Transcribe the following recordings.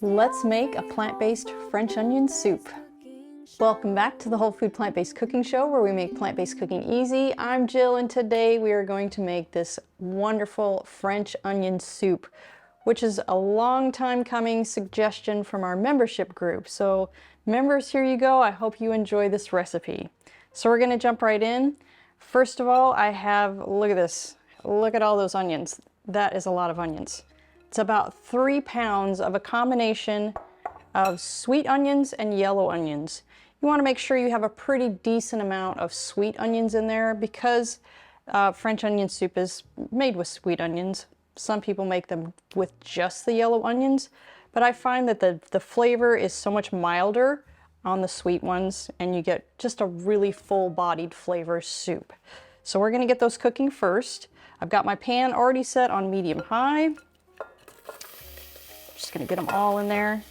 Let's make a plant-based French onion soup. Welcome back to the Whole Food Plant-Based Cooking Show, where we make plant-based cooking easy. I'm Jill, and today we are going to make this wonderful French onion soup, which is a long time coming suggestion from our membership group. So members, here you go. I hope you enjoy this recipe. So we're going to jump right in. First of all, I have, look at this. Look at all those onions. That is a lot of onions. It's about 3 pounds of a combination of sweet onions and yellow onions. You want to make sure you have a pretty decent amount of sweet onions in there because French onion soup is made with sweet onions. Some people make them with just the yellow onions, but I find that the flavor is so much milder on the sweet ones, and you get just a really full-bodied flavor soup. So we're going to get those cooking first. I've got my pan already set on medium-high. Just going to get them all in there.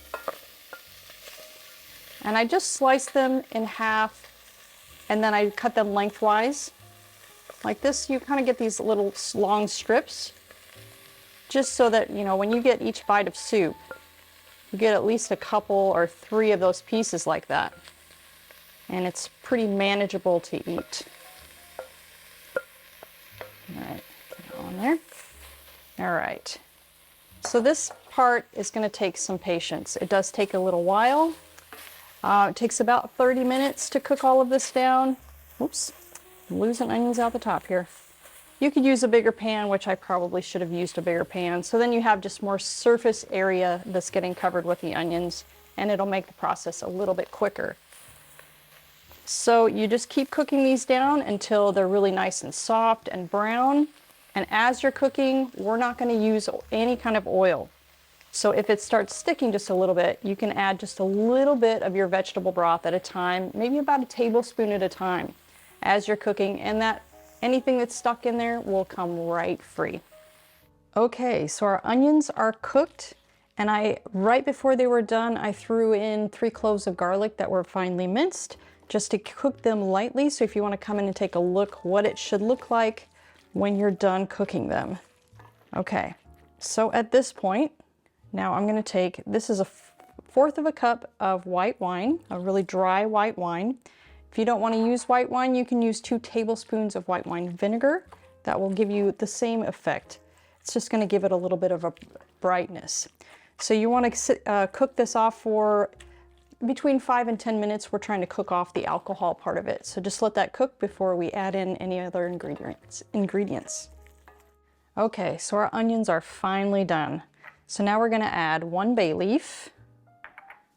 And I just slice them in half, and then I cut them lengthwise. Like this, you kind of get these little long strips, just so that, you know, when you get each bite of soup, you get at least a couple or 3 of those pieces like that. And it's pretty manageable to eat. All right, get it on there. All right. So this part is going to take some patience. It does take a little while. It takes about 30 minutes to cook all of this down. Oops, I'm losing onions out the top here. You could use a bigger pan, which I probably should have used a bigger pan. So then you have just more surface area that's getting covered with the onions, and it'll make the process a little bit quicker. So you just keep cooking these down until they're really nice and soft and brown. And as you're cooking, we're not going to use any kind of oil. So if it starts sticking just a little bit, you can add just a little bit of your vegetable broth at a time, maybe about a tablespoon at a time as you're cooking, and that anything that's stuck in there will come right free. Okay, so our onions are cooked, and right before they were done, I threw in 3 cloves of garlic that were finely minced just to cook them lightly. So if you want to come in and take a look what it should look like when you're done cooking them. Okay, so at this point, now I'm going to take, this is a 1/4 of a cup of white wine, a really dry white wine. If you don't want to use white wine, you can use 2 tablespoons of white wine vinegar. That will give you the same effect. It's just going to give it a little bit of a brightness. So you want to cook this off for between 5 and 10 minutes. We're trying to cook off the alcohol part of it. So just let that cook before we add in any other ingredients. Okay, so our onions are finally done. So now we're going to add 1 bay leaf,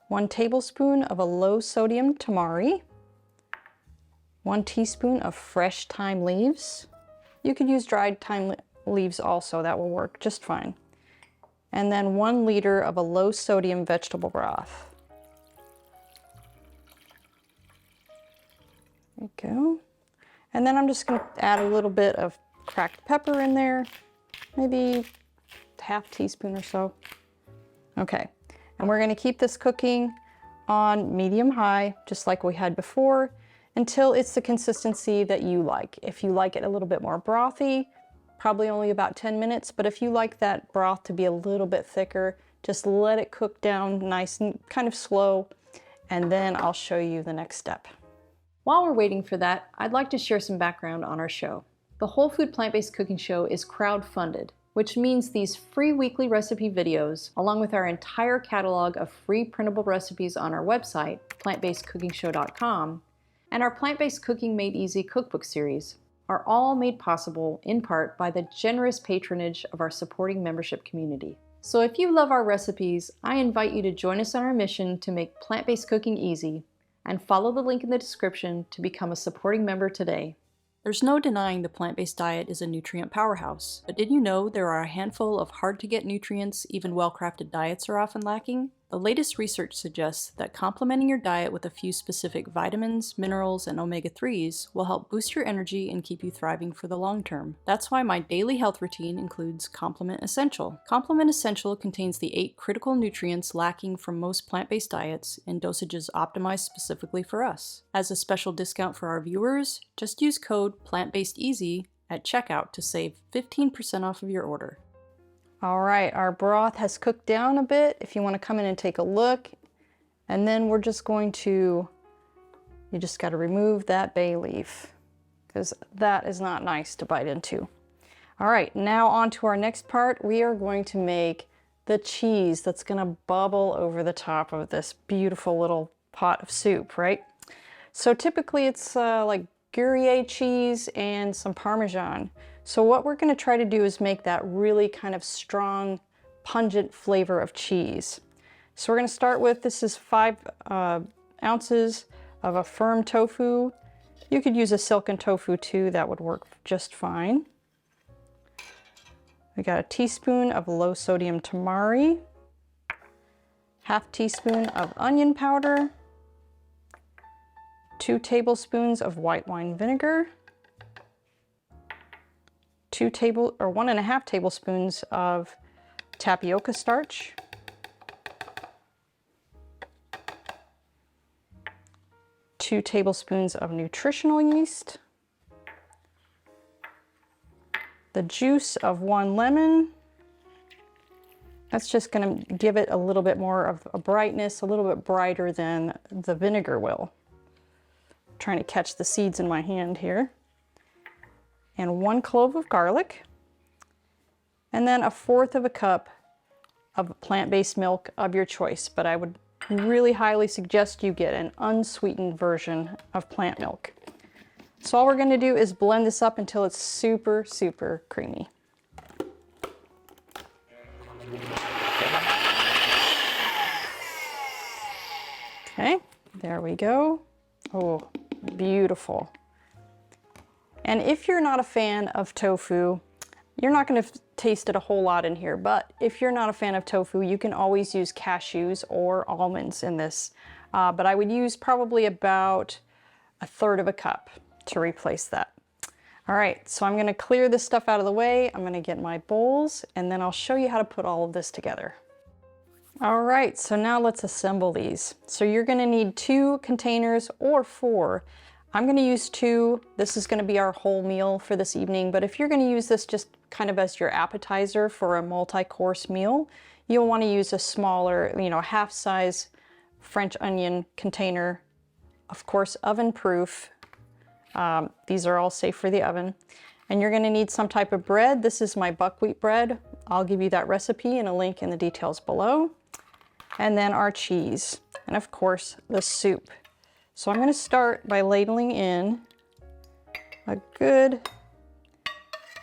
1 tablespoon of a low sodium tamari, 1 teaspoon of fresh thyme leaves. You could use dried thyme leaves also, that will work just fine. And then 1 liter of a low sodium vegetable broth. There we go. And then I'm just going to add a little bit of cracked pepper in there, maybe 1/2 teaspoon or so. Okay, and we're going to keep this cooking on medium-high, just like we had before, until it's the consistency that you like. If you like it a little bit more brothy, probably only about 10 minutes, but if you like that broth to be a little bit thicker, just let it cook down nice and kind of slow, and then I'll show you the next step. While we're waiting for that, I'd like to share some background on our show. The Whole Food Plant-Based Cooking Show is crowd-funded, which means these free weekly recipe videos, along with our entire catalog of free printable recipes on our website, plantbasedcookingshow.com, and our Plant-Based Cooking Made Easy cookbook series, are all made possible in part by the generous patronage of our supporting membership community. So if you love our recipes, I invite you to join us on our mission to make plant-based cooking easy, and follow the link in the description to become a supporting member today. There's no denying the plant-based diet is a nutrient powerhouse, but did you know there are a handful of hard-to-get nutrients even well-crafted diets are often lacking? The latest research suggests that complementing your diet with a few specific vitamins, minerals, and omega-3s will help boost your energy and keep you thriving for the long term. That's why my daily health routine includes Complement Essential. Complement Essential contains the 8 critical nutrients lacking from most plant-based diets in dosages optimized specifically for us. As a special discount for our viewers, just use code PLANTBASEDEASY at checkout to save 15% off of your order. All right, our broth has cooked down a bit. If you want to come in and take a look, and then we're just going to, you just got to remove that bay leaf because that is not nice to bite into. All right, now on to our next part. We are going to make the cheese that's going to bubble over the top of this beautiful little pot of soup, right? So typically it's like Gruyere cheese and some Parmesan. So what we're going to try to do is make that really kind of strong, pungent flavor of cheese. So we're going to start with, this is 5 ounces of a firm tofu. You could use a silken tofu too, that would work just fine. We got a teaspoon of low sodium tamari, half teaspoon of onion powder, 2 tablespoons of white wine vinegar, 1.5 tablespoons of tapioca starch, 2 tablespoons of nutritional yeast, the juice of 1 lemon. That's just going to give it a little bit more of a brightness, a little bit brighter than the vinegar will. I'm trying to catch the seeds in my hand here. And 1 clove of garlic. And then 1/4 cup of plant-based milk of your choice, but I would really highly suggest you get an unsweetened version of plant milk. So all we're going to do is blend this up until it's super, super creamy. Okay, there we go. Oh, beautiful. And if you're not a fan of tofu, you're not going to taste it a whole lot in here, but if you're not a fan of tofu, you can always use cashews or almonds in this. But I would use probably about 1/3 cup to replace that. All right, so I'm going to clear this stuff out of the way. I'm going to get my bowls, and then I'll show you how to put all of this together. All right, so now let's assemble these. So you're going to need 2 containers or 4. I'm going to use 2. This is going to be our whole meal for this evening, but if you're going to use this just kind of as your appetizer for a multi-course meal, you'll want to use a smaller, half-size French onion container. Of course, oven-proof. These are all safe for the oven. And you're going to need some type of bread. This is my buckwheat bread. I'll give you that recipe and a link in the details below. And then our cheese. And of course, the soup. So I'm going to start by ladling in a good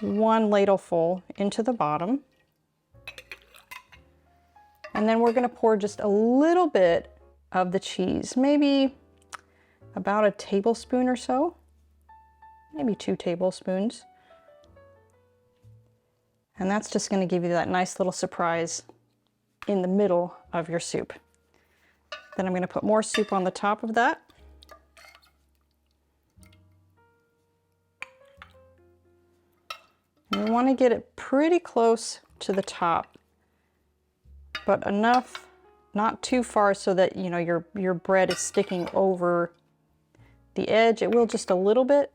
1 ladleful into the bottom. And then we're going to pour just a little bit of the cheese, maybe about a tablespoon or so, maybe 2 tablespoons. And that's just going to give you that nice little surprise in the middle of your soup. Then I'm going to put more soup on the top of that. And you want to get it pretty close to the top, but enough, not too far so that your bread is sticking over the edge. It will just a little bit,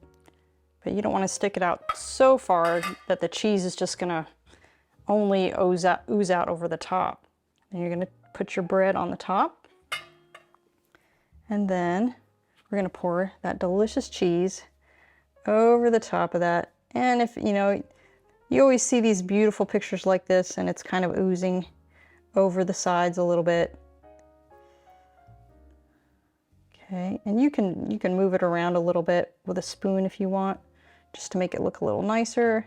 but you don't want to stick it out so far that the cheese is just going to only ooze out over the top. And you're going to put your bread on the top, and then we're going to pour that delicious cheese over the top of that. And if you always see these beautiful pictures like this, and it's kind of oozing over the sides a little bit. Okay, and you can move it around a little bit with a spoon if you want, just to make it look a little nicer.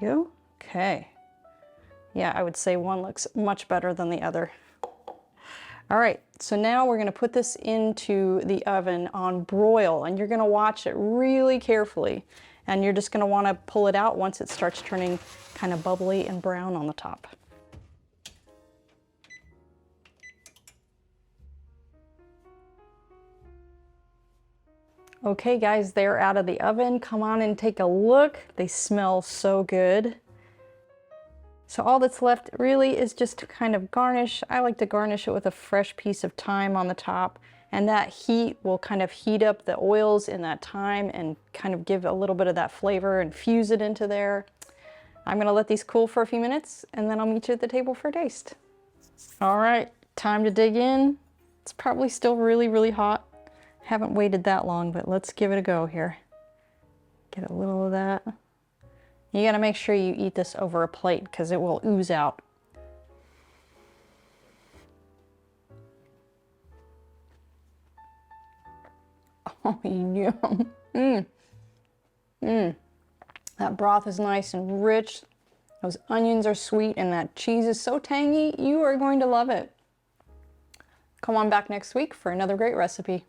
There we go. Okay. Yeah, I would say one looks much better than the other. All right, so now we're going to put this into the oven on broil, and you're going to watch it really carefully, and you're just going to want to pull it out once it starts turning kind of bubbly and brown on the top. Okay guys, they're out of the oven. Come on and take a look. They smell so good. So all that's left really is just to kind of garnish. I like to garnish it with a fresh piece of thyme on the top, And that heat will kind of heat up the oils in that time and kind of give a little bit of that flavor and fuse it into there. I'm gonna let these cool for a few minutes and then I'll meet you at the table for a taste. All right, time to dig in. It's probably still really, really hot. Haven't waited that long, but let's give it a go here. Get a little of that. You gotta make sure you eat this over a plate because it will ooze out. Oh, yum. That broth is nice and rich. Those onions are sweet and that cheese is so tangy. You are going to love it. Come on back next week for another great recipe.